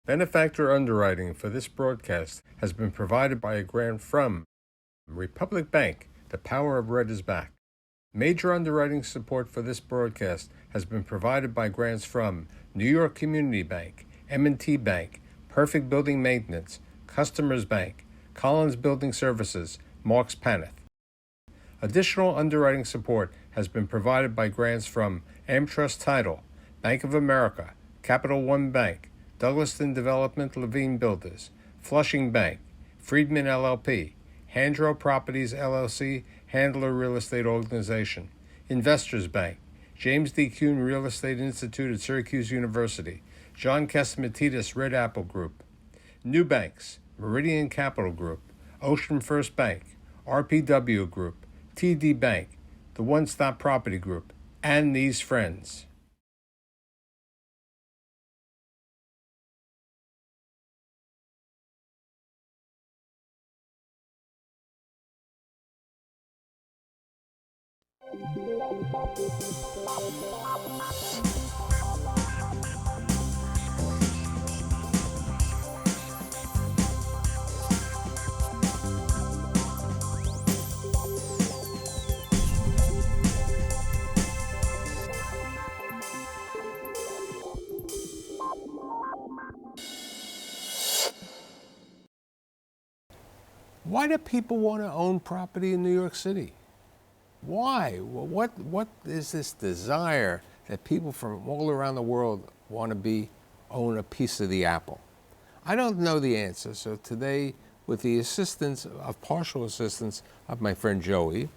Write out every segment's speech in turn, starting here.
Benefactor underwriting for this broadcast has been provided by a grant from Republic Bank. The power of red is back. Major underwriting support for this broadcast has been provided by grants from New York Community Bank, M&T Bank, Perfect Building Maintenance, Customers Bank, Collins Building Services, Marks Paneth. Additional underwriting support has been provided by grants from AmTrust Title, Bank of America, Capital One Bank, Douglaston Development Levine Builders, Flushing Bank, Friedman LLP, Handro Properties LLC, Handler Real Estate Organization, Investors Bank, James D. Kuhn Real Estate Institute at Syracuse University, John Catsimatidis Red Apple Group, New Banks, Meridian Capital Group, Ocean First Bank, RPW Group, TD Bank, the One Stop Property Group, and these friends. Why do people want to own property in New York City? Why? What is this desire that people from all around the world want to own a piece of the apple? I don't know the answer, so today, with the partial assistance of my friend Joey,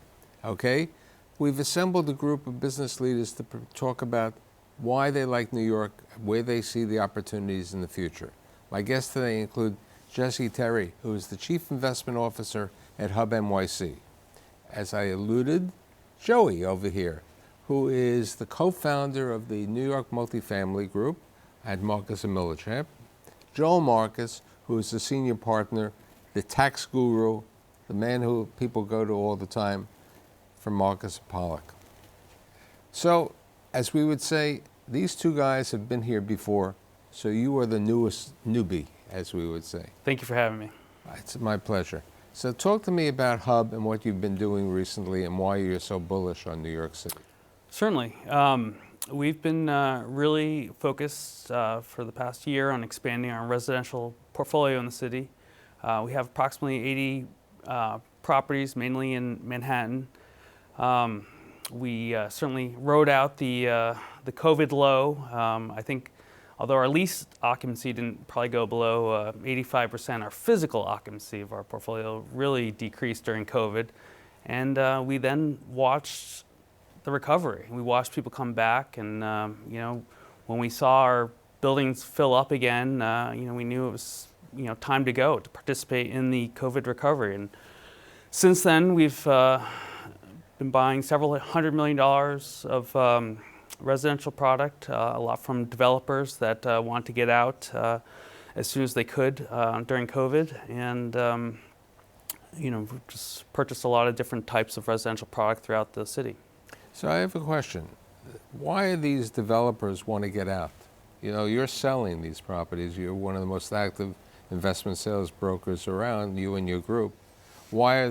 okay, we've assembled a group of business leaders to talk about why they like New York, where they see the opportunities in the future. My guests today include Jesse Terry, who is the Chief Investment Officer at HUBB NYC. As I alluded, Joey over here, who is the co-founder of the New York Multifamily Group at Marcus & Millichap. Joel Marcus, who is the senior partner, the tax guru, the man who people go to all the time from Marcus & Pollack. So, as we would say, these two guys have been here before, so you are the newest newbie, as we would say. Thank you for having me. It's my pleasure. So talk to me about HUBB and what you've been doing recently and why you're so bullish on New York City. Certainly. We've been really focused for the past year on expanding our residential portfolio in the city. We have approximately 80 properties, mainly in Manhattan. We certainly rode out the COVID low. I think although our lease occupancy didn't probably go below 85%, our physical occupancy of our portfolio really decreased during COVID. And we then watched the recovery. We watched people come back, and when we saw our buildings fill up again, we knew it was time to go to participate in the COVID recovery. And since then, we've been buying several $100 million of residential product, a lot from developers that want to get out as soon as they could during COVID, and we've just purchased a lot of different types of residential product throughout the city. So I have a question. Why do these developers want to get out? You're selling these properties. You're one of the most active investment sales brokers around, you and your group. Why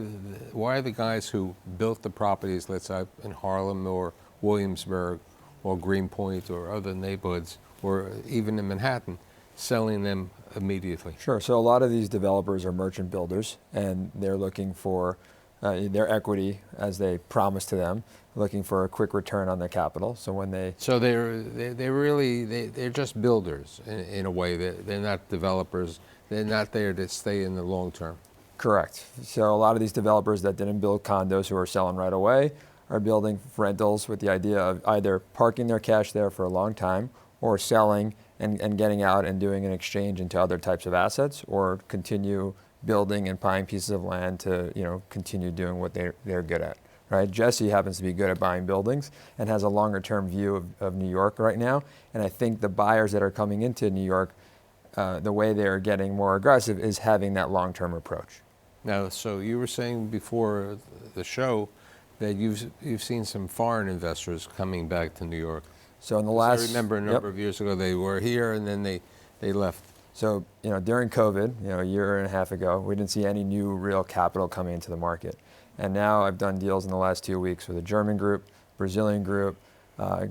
are the guys who built the properties, let's say in Harlem or Williamsburg or Greenpoint or other neighborhoods, or even in Manhattan, selling them immediately? Sure. So a lot of these developers are merchant builders, and they're looking for their equity, as they promised to them, looking for a quick return on their capital. So when they're just builders in a way. They're not developers. They're not there to stay in the long term. Correct. So a lot of these developers that didn't build condos who are selling right away are building rentals with the idea of either parking their cash there for a long time or selling and getting out and doing an exchange into other types of assets, or continue building and buying pieces of land to continue doing what they're good at. Right? Jesse happens to be good at buying buildings and has a longer term view of New York right now. And I think the buyers that are coming into New York, the way they're getting more aggressive is having that long term approach. Now, so you were saying before the show that you've seen some foreign investors coming back to New York. So in the last, I remember a number of years ago they were here and then they left. So, during COVID, a year and a half ago, we didn't see any new real capital coming into the market. And now I've done deals in the last 2 weeks with a German group, Brazilian group,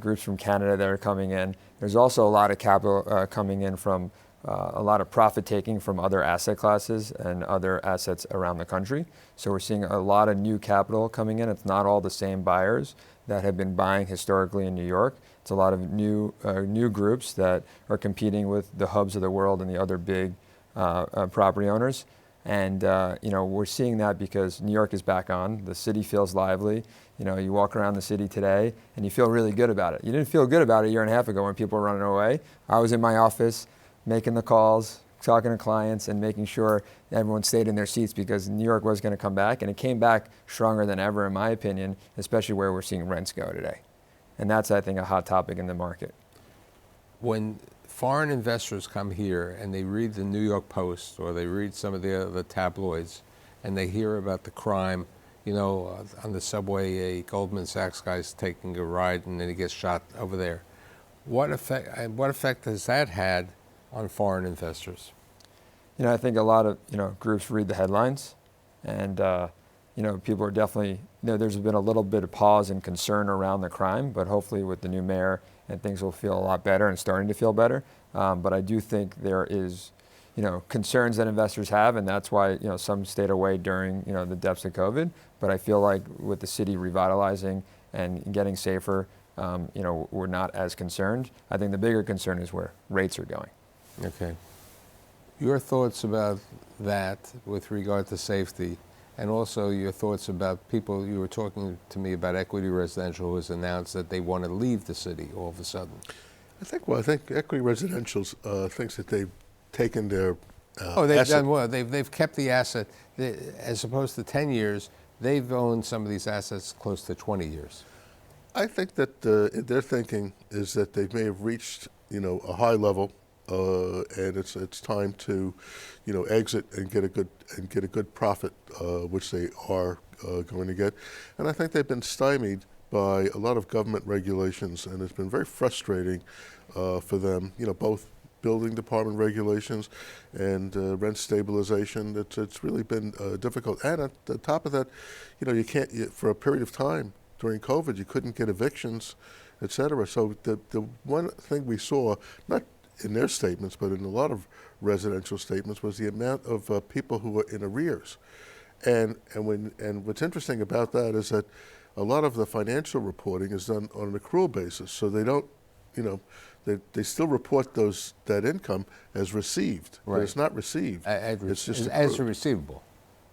groups from Canada that are coming in. There's also a lot of capital coming in from a lot of profit taking from other asset classes and other assets around the country. So we're seeing a lot of new capital coming in. It's not all the same buyers that have been buying historically in New York. It's a lot of new groups that are competing with the HUBBs of the world and the other big property owners. And we're seeing that because New York is back on. The city feels lively. You walk around the city today and you feel really good about it. You didn't feel good about it a year and a half ago when people were running away. I was in my office making the calls, talking to clients, and making sure everyone stayed in their seats because New York was going to come back, and it came back stronger than ever, in my opinion, especially where we're seeing rents go today. And that's, I think, a hot topic in the market. When foreign investors come here and they read the New York Post or they read some of the other tabloids and they hear about the crime, on the subway, a Goldman Sachs guy's taking a ride and then he gets shot over there. What effect has that had on foreign investors? I think a lot of groups read the headlines, and people are definitely there's been a little bit of pause and concern around the crime, but hopefully with the new mayor and things will feel a lot better and starting to feel better. But I do think there is concerns that investors have, and that's why some stayed away during the depths of COVID. But I feel like with the city revitalizing and getting safer, we're not as concerned. I think the bigger concern is where rates are going. Okay. Your thoughts about that with regard to safety, and also your thoughts about people, you were talking to me about Equity Residential, who has announced that they want to leave the city all of a sudden. I think Equity Residential thinks that they've taken their They've asset. done well. They've kept the asset. As opposed to 10 years, they've owned some of these assets close to 20 years. I think that their thinking is that they may have reached a high level, and it's time to exit and get a good profit, which they are going to get. And I think they've been stymied by a lot of government regulations, and it's been very frustrating for them. Both building department regulations and rent stabilization. It's really been difficult. And at the top of that, you can't for a period of time during COVID, you couldn't get evictions, et cetera. So the one thing we saw, not in their statements, but in a lot of residential statements, was the amount of people who were in arrears. And what's interesting about that is that a lot of the financial reporting is done on an accrual basis. So they don't, they still report that income as received, Right. but it's not received. It's just as a accrued. receivable.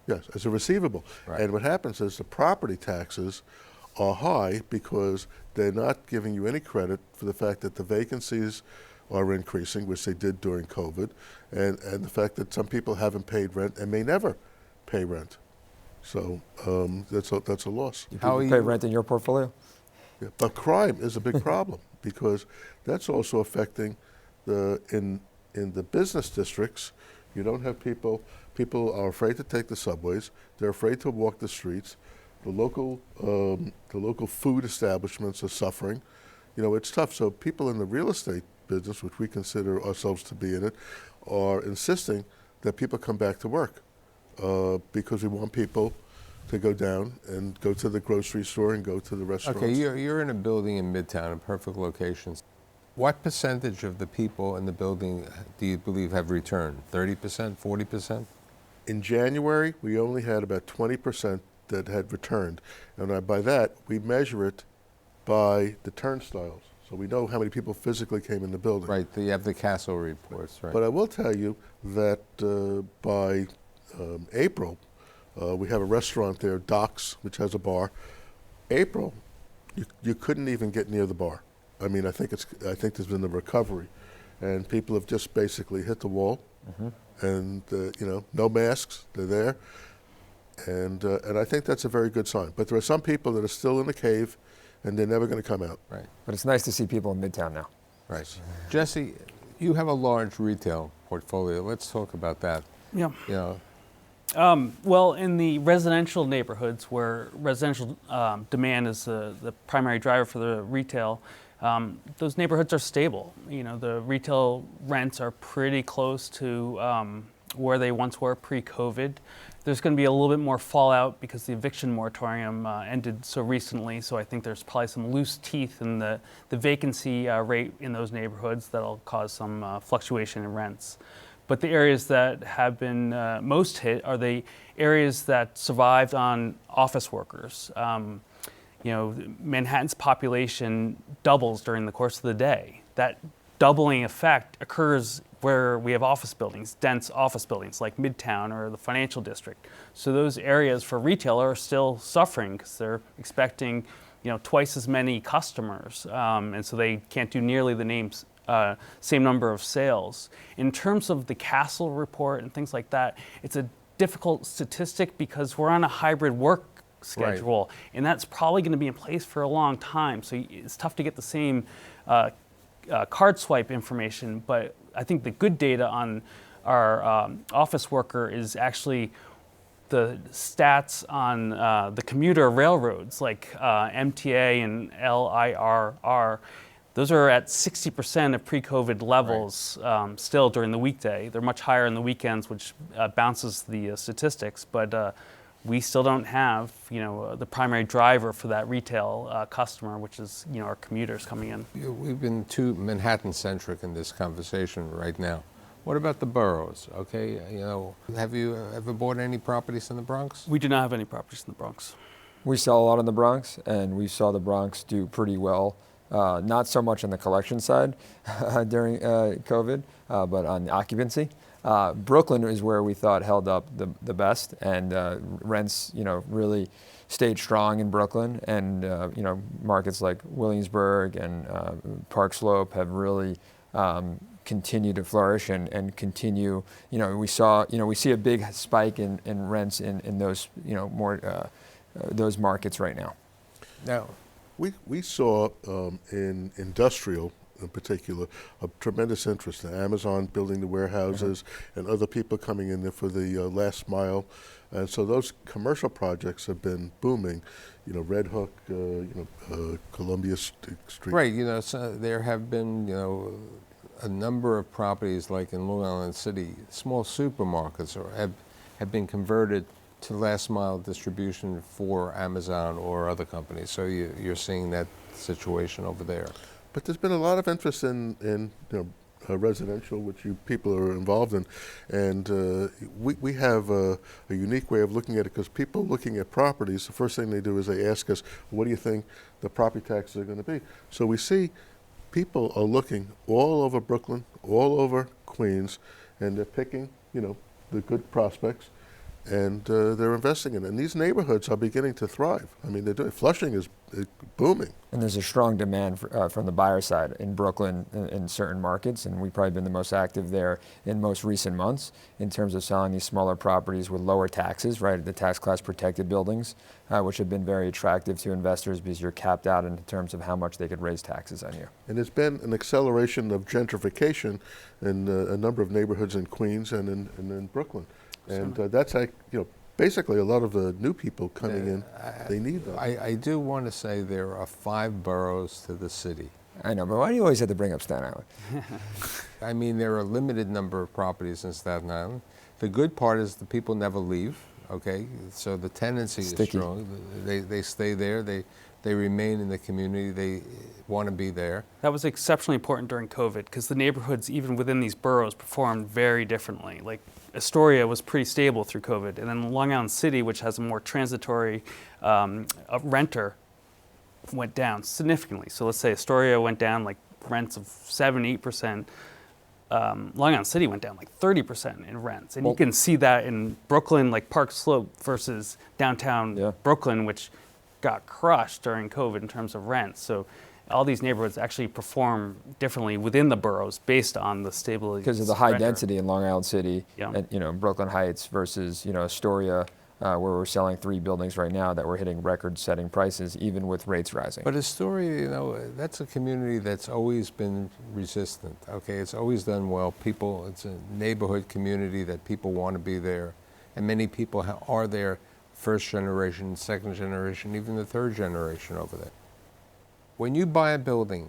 Yes, as a receivable. Right. And what happens is the property taxes are high because they're not giving you any credit for the fact that the vacancies are increasing, which they did during COVID, and the fact that some people haven't paid rent and may never pay rent. So that's a loss. Do How people are pay you- rent in your portfolio? Yeah. But crime is a big problem because that's also affecting in the business districts. You don't have people are afraid to take the subways. They're afraid to walk the streets. The local food establishments are suffering. It's tough. So people in the real estate business, which we consider ourselves to be in it, are insisting that people come back to work because we want people to go down and go to the grocery store and go to the restaurants. Okay, you're in a building in Midtown, a perfect location. What percentage of the people in the building do you believe have returned? 30%, 40%? In January, we only had about 20% that had returned. And by that, we measure it by the turnstiles. So we know how many people physically came in the building. Right, you have the Castle reports, right? But I will tell you that by April, we have a restaurant there, Docks, which has a bar. April, you couldn't even get near the bar. I mean, I think there's been a recovery, and people have just basically hit the wall, and no masks. They're there, and I think that's a very good sign. But there are some people that are still in the cave, and they're never going to come out. Right, But it's nice to see people in Midtown now. right. Jesse, you have a large retail portfolio. Let's talk about that. Yeah. You know, Well, in the residential neighborhoods where residential demand is the primary driver for the retail, those neighborhoods are stable. You know, the retail rents are pretty close to where they once were pre-COVID. There's going to be a little bit more fallout because the eviction moratorium ended so recently. So I think there's probably some loose teeth in the vacancy rate in those neighborhoods that'll cause some fluctuation in rents. But the areas that have been most hit are the areas that survived on office workers. You know, Manhattan's population doubles during the course of the day. That doubling effect occurs where we have office buildings, dense office buildings like Midtown or the financial district. So those areas for retail are still suffering because they're expecting, you know, twice as many customers, and so they can't do nearly the same number of sales. In terms of the Castle report and things like that, it's a difficult statistic because we're on a hybrid work schedule, and that's probably going to be in place for a long time. So it's tough to get the same card swipe information, but I think the good data on our office worker is actually the stats on the commuter railroads like MTA and LIRR. Those are at 60% of pre-COVID levels still during the weekday. They're much higher in the weekends, which bounces the statistics, but we still don't have, you know, the primary driver for that retail customer, which is, you know, our commuters coming in. We've been too Manhattan-centric in this conversation right now. What about the boroughs? Okay, you know, have you ever bought any properties in the Bronx? We do not have any properties in the Bronx. We sell a lot in the Bronx, and we saw the Bronx do pretty well. Not so much on the collection side during COVID, but on the occupancy. Brooklyn is where we thought held up the best, and rents, you know, really stayed strong in Brooklyn, and you know, markets like Williamsburg and Park Slope have really continued to flourish and continue. You know, we see a big spike in rents in those, you know, more those markets right now. No. We saw in industrial, in particular, a tremendous interest in Amazon building the warehouses and other people coming in there for the last mile. And so those commercial projects have been booming. You know, Red Hook, Columbia Street. Right, you know, so there have been, you know, a number of properties like in Long Island City, small supermarkets have been converted to last mile distribution for Amazon or other companies. So you're seeing that situation over there. But there's been a lot of interest in you know, residential, which you people are involved in, and we have a unique way of looking at it, because people looking at properties, the first thing they do is they ask us, what do you think the property taxes are going to be? So we see people are looking all over Brooklyn, all over Queens, and they're picking, you know, the good prospects, and they're investing in it. And these neighborhoods are beginning to thrive. I mean, Flushing is booming. And there's a strong demand from the buyer side in Brooklyn in certain markets, and we've probably been the most active there in most recent months in terms of selling these smaller properties with lower taxes, right, the tax class protected buildings, which have been very attractive to investors because you're capped out in terms of how much they could raise taxes on you. And there's been an acceleration of gentrification in a number of neighborhoods in Queens and in Brooklyn. And that's like, you know, basically a lot of the new people coming in, they need them. I do want to say there are 5 boroughs to the city. I know, but why do you always have to bring up Staten Island? I mean, there are a limited number of properties in Staten Island. The good part is the people never leave, okay? So the tendency is strong. They stay there. They remain in the community. They want to be there. That was exceptionally important during COVID because the neighborhoods, even within these boroughs, performed very differently. Like Astoria was pretty stable through COVID, and then Long Island City, which has a more transitory renter, went down significantly. So let's say Astoria went down like rents of 7-8%. Long Island City went down like 30% in rents, and you can see that in Brooklyn, like Park Slope versus downtown Brooklyn, which got crushed during COVID in terms of rents. So all these neighborhoods actually perform differently within the boroughs based on the stability. Because of the high density in Long Island City, Yeah. and, you know, Brooklyn Heights versus, you know, Astoria, where we're selling 3 buildings right now that we're hitting record-setting prices, even with rates rising. But Astoria, you know, that's a community that's always been resistant, okay? It's always done well. People, it's a neighborhood community that people want to be there. And many people are there, first generation, second generation, even the third generation over there. When you buy a building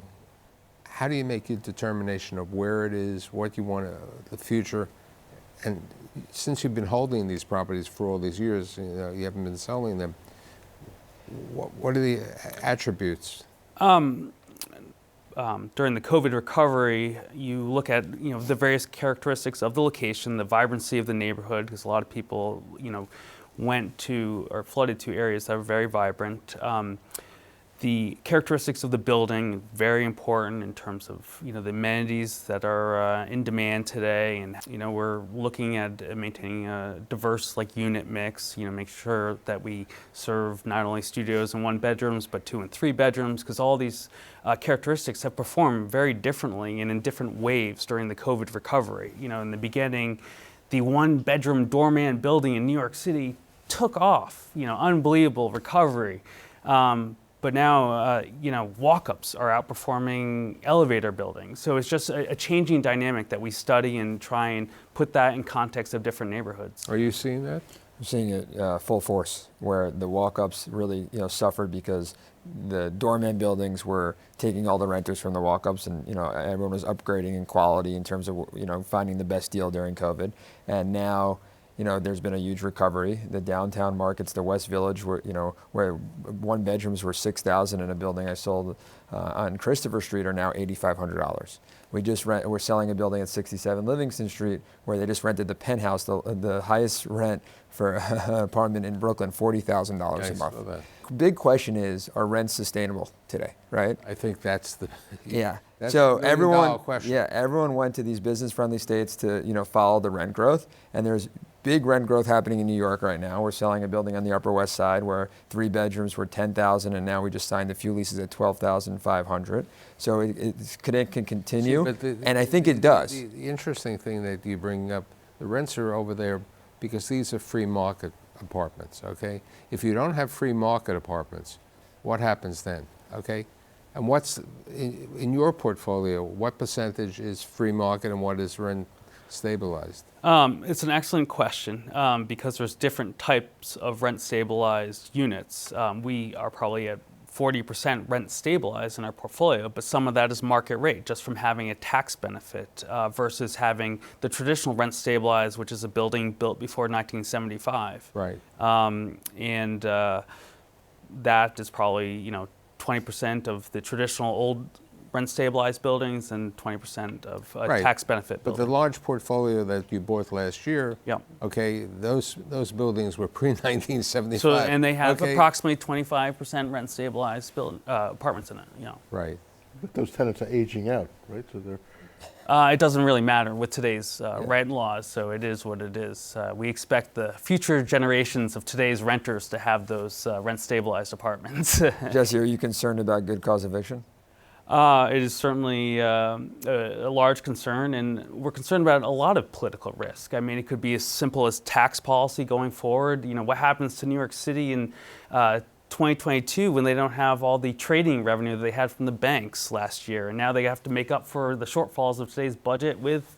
how do you make your determination of where it is, what you want, the future? And since you've been holding these properties for all these years, you haven't been selling them, what are the attributes? During the COVID recovery, you look at the various characteristics of the location, the vibrancy of the neighborhood, because a lot of people went to or flooded to areas that were very vibrant. The characteristics of the building, very important in terms of the amenities that are in demand today, and we're looking at maintaining a diverse unit mix. Make sure that we serve not only studios and 1 bedrooms, but 2 and 3 bedrooms, because all these characteristics have performed very differently and in different waves during the COVID recovery. In the beginning, the 1-bedroom doorman building in New York City took off. Unbelievable recovery. But now, walk-ups are outperforming elevator buildings. So it's just a changing dynamic that we study and try and put that in context of different neighborhoods. Are you seeing that? I'm seeing it full force, where the walk-ups really suffered because the doorman buildings were taking all the renters from the walk-ups, and everyone was upgrading in quality in terms of finding the best deal during COVID. And now there's been a huge recovery. The downtown markets, the West Village, where 1 bedrooms were $6,000 in a building I sold on Christopher Street are now $8,500. We're selling a building at 67 Livingston Street where they just rented the penthouse, the highest rent for an apartment in Brooklyn, $40,000 a month. Big question is, are rents sustainable today, right? I think that's the That's so the everyone question. Everyone went to these business-friendly states to follow the rent growth, and there's big rent growth happening in New York right now. We're selling a building on the Upper West Side where 3 bedrooms were $10,000, and now we just signed a few leases at $12,500. So it can continue, and I think it does. The interesting thing that you bring up, the rents are over there because these are free market apartments, okay? If you don't have free market apartments, what happens then, okay? And what's, in your portfolio, what percentage is free market and what is rent stabilized? It's an excellent question because there's different types of rent stabilized units. We are probably at 40% rent stabilized in our portfolio, but some of that is market rate just from having a tax benefit versus having the traditional rent stabilized, which is a building built before 1975. Right. And that is probably 20% of the traditional old rent stabilized buildings and 20% of Right. tax benefit But buildings. the large portfolio that you bought last year, Yep. okay, those buildings were pre-1975. So, and they have okay? approximately 25% rent stabilized apartments in it. Right. But those tenants are aging out, right? So they're It doesn't really matter with today's rent laws, so it is what it is. We expect the future generations of today's renters to have those rent stabilized apartments. Jesse, are you concerned about good cause eviction? It is certainly a large concern, and we're concerned about a lot of political risk. I mean, it could be as simple as tax policy going forward. What happens to New York City in 2022 when they don't have all the trading revenue that they had from the banks last year, and now they have to make up for the shortfalls of today's budget with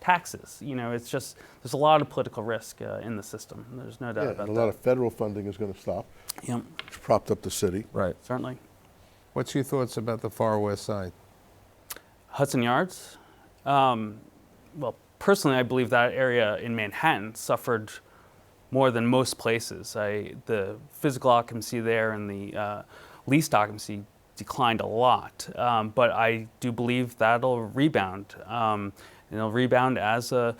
taxes. It's just, there's a lot of political risk in the system. There's no doubt about and that. a lot of federal funding is going to stop, Yep, which propped up the city. Right. certainly. What's your thoughts about the far west side? Hudson Yards? Well, personally, I believe that area in Manhattan suffered more than most places. The physical occupancy there and the leased occupancy declined a lot. But I do believe that'll rebound. It'll rebound as a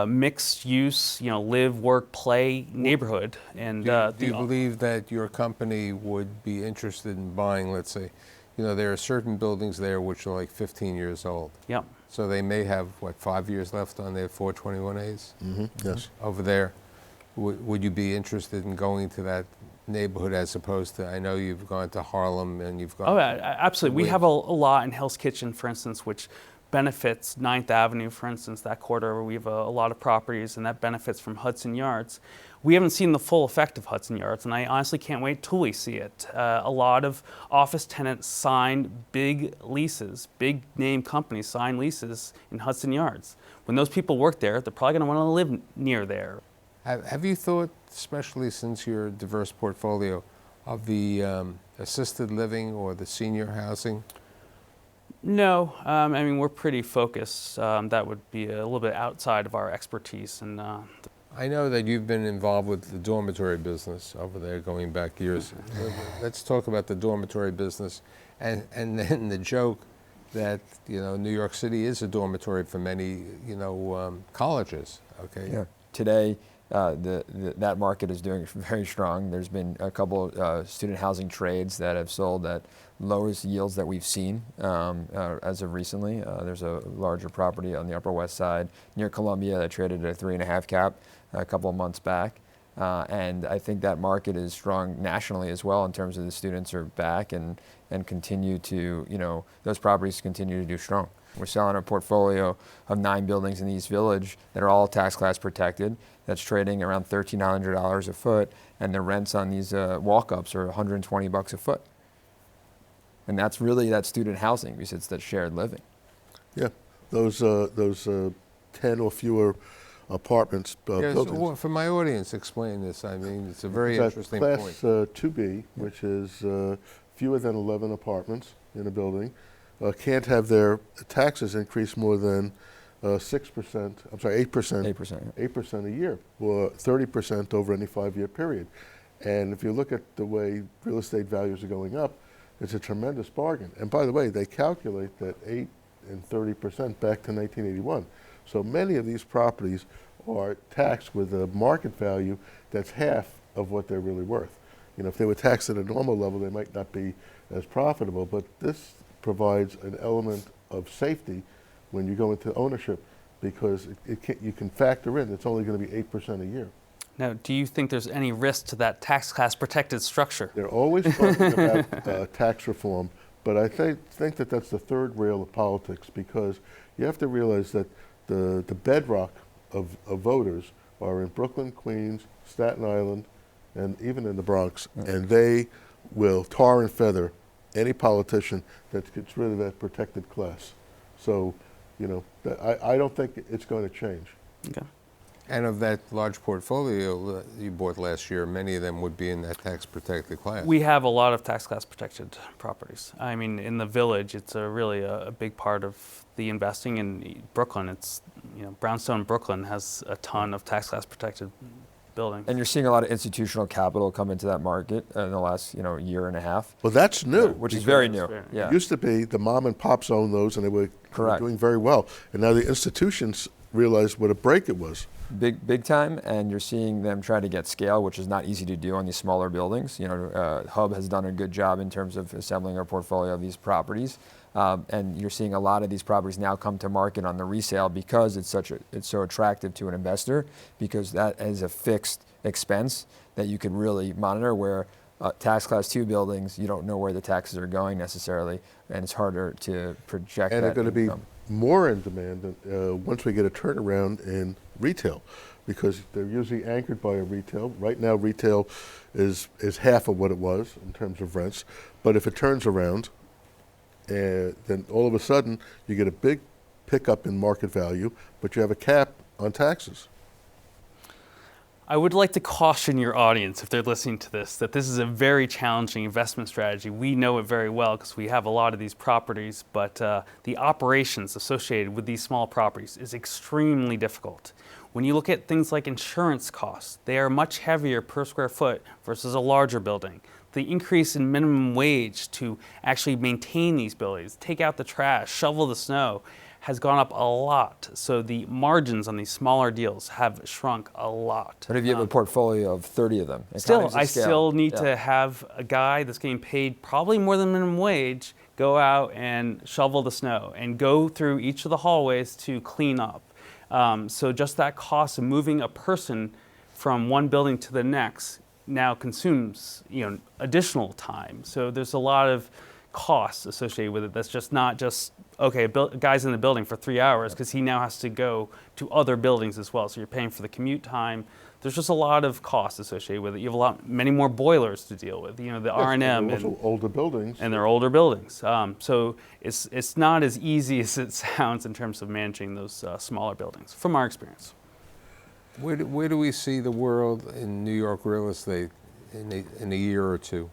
mixed use, live, work, play neighborhood. And Do you believe that your company would be interested in buying, let's say, there are certain buildings there which are like 15 years old. Yep. So they may have, 5 years left on their 421As Yes. over there. Would you be interested in going to that neighborhood as opposed to, I know you've gone to Harlem and you've gone. Oh, absolutely. We have a lot in Hell's Kitchen, for instance, which benefits 9th Avenue, for instance, that corridor where we have a lot of properties, and that benefits from Hudson Yards. We haven't seen the full effect of Hudson Yards, and I honestly can't wait till we see it. A lot of office tenants signed big leases, big name companies signed leases in Hudson Yards. When those people work there, they're probably going to want to live near there. Have you thought, especially since your diverse portfolio, of the assisted living or the senior housing? No, I mean, we're pretty focused. That would be a little bit outside of our expertise. And I know that you've been involved with the dormitory business over there going back years. Let's talk about the dormitory business and then the joke that, New York City is a dormitory for many, colleges, okay? Yeah. Today, that market is doing very strong. There's been a couple student housing trades that have sold at lowest yields that we've seen as of recently. There's a larger property on the Upper West Side near Columbia that traded at a 3.5 cap a couple of months back. And I think that market is strong nationally as well in terms of the students are back and continue to, those properties continue to do strong. We're selling a portfolio of 9 buildings in the East Village that are all tax class protected. That's trading around $1,300 a foot, and the rents on these walk-ups are $120 a foot. And that's really that student housing because it's that shared living. Yeah, those 10 or fewer apartments buildings. So for my audience, explain this. I mean, it's a very That interesting Class point. 2B, which is fewer than 11 apartments in a building, can't have their taxes increase more than 6%, I'm sorry, 8%. 8%. 8% a year, or 30% over any 5-year period. And if you look at the way real estate values are going up, it's a tremendous bargain. And by the way, they calculate that 8 and 30% back to 1981. So many of these properties are taxed with a market value that's half of what they're really worth. If they were taxed at a normal level, they might not be as profitable, but this provides an element of safety when you go into ownership because you can factor in it's only going to be 8% a year. now, do you think there's any risk to that tax class protected structure? They're always talking about tax reform, but I think that that's the third rail of politics because you have to realize that the bedrock of voters are in Brooklyn, Queens, Staten Island, and even in the Bronx, and they will tar and feather any politician that gets rid of that protected class. So, I don't think it's going to change. Okay. And of that large portfolio you bought last year, many of them would be in that tax-protected class. We have a lot of tax class protected properties. I mean, in the Village, it's really a big part of the investing. In Brooklyn, it's, Brownstone Brooklyn has a ton of tax class protected buildings. And you're seeing a lot of institutional capital come into that market in the last, year and a half. Well, that's new. Which is very new. very- Yeah. It used to be the mom and pops owned those and they were Correct. doing very well. And now the institutions realized what a break it was. Big time, and you're seeing them try to get scale, which is not easy to do on these smaller buildings. HUBB has done a good job in terms of assembling a portfolio of these properties, and you're seeing a lot of these properties now come to market on the resale because it's so attractive to an investor because that is a fixed expense that you can really monitor. Where tax class 2 buildings, you don't know where the taxes are going necessarily, and it's harder to project. And they're that going to be income. more in demand once we get a turnaround in retail, because they're usually anchored by a retail. Right now, retail is half of what it was in terms of rents. But if it turns around, then all of a sudden you get a big pickup in market value, but you have a cap on taxes. I would like to caution your audience, if they're listening to this, that this is a very challenging investment strategy. We know it very well because we have a lot of these properties, but the operations associated with these small properties is extremely difficult. When you look at things like insurance costs, they are much heavier per square foot versus a larger building. The increase in minimum wage to actually maintain these buildings, take out the trash, shovel the snow, has gone up a lot. So the margins on these smaller deals have shrunk a lot. But if you have a portfolio of 30 of them, Still, economies of I scale. still need Yeah. to have a guy that's getting paid probably more than minimum wage go out and shovel the snow and go through each of the hallways to clean up. So just that cost of moving a person from one building to the next now consumes additional time. So there's a lot of costs associated with it. That's just not just, okay, a guy's in the building for 3 hours because he now has to go to other buildings as well. So you're paying for the commute time. There's just a lot of costs associated with it. You have many more boilers to deal with, the R&M. They're also older buildings. And they're older buildings. So it's not as easy as it sounds in terms of managing those smaller buildings, from our experience. Where do we see the world in New York real estate in a year or two?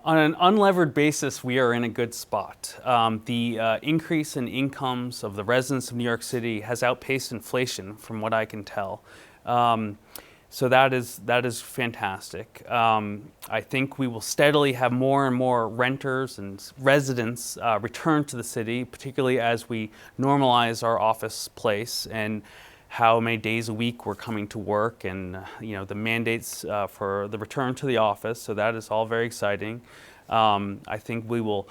On an unlevered basis, we are in a good spot. The increase in incomes of the residents of New York City has outpaced inflation, from what I can tell. So that is fantastic. I think we will steadily have more and more renters and residents return to the city, particularly as we normalize our office place and how many days a week we're coming to work, and the mandates for the return to the office. So that is all very exciting. I think we will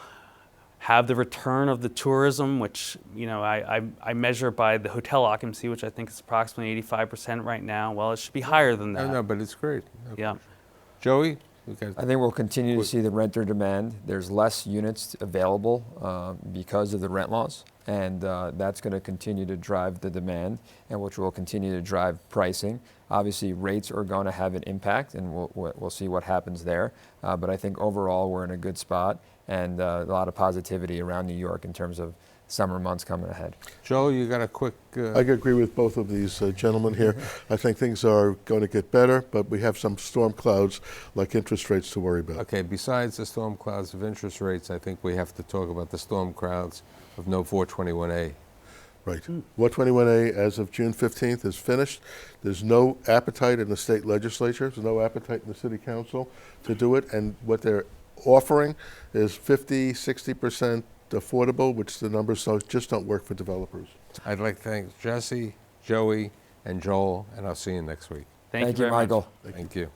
have the return of the tourism, which I measure by the hotel occupancy, which I think is approximately 85% right now. Well, it should be higher than that. No, but it's great. Yeah. Joey? I think we'll continue to see the renter demand. There's less units available because of the rent laws, and that's going to continue to drive the demand, and which will continue to drive pricing. Obviously, rates are going to have an impact, and we'll see what happens there. But I think overall we're in a good spot, and a lot of positivity around New York in terms of summer months coming ahead. Joe, you got a quick... I agree with both of these gentlemen here. I think things are going to get better, but we have some storm clouds like interest rates to worry about. Okay, besides the storm clouds of interest rates, I think we have to talk about the storm clouds of no 421A. Right. 421A as of June 15th is finished. There's no appetite in the state legislature. There's no appetite in the city council to do it. And what they're offering is 50, 60% affordable, which the numbers just don't work for developers. I'd like to thank Jesse, Joey, and Joel, and I'll see you next week. Thank you Thank you, very much. Michael. Thank you.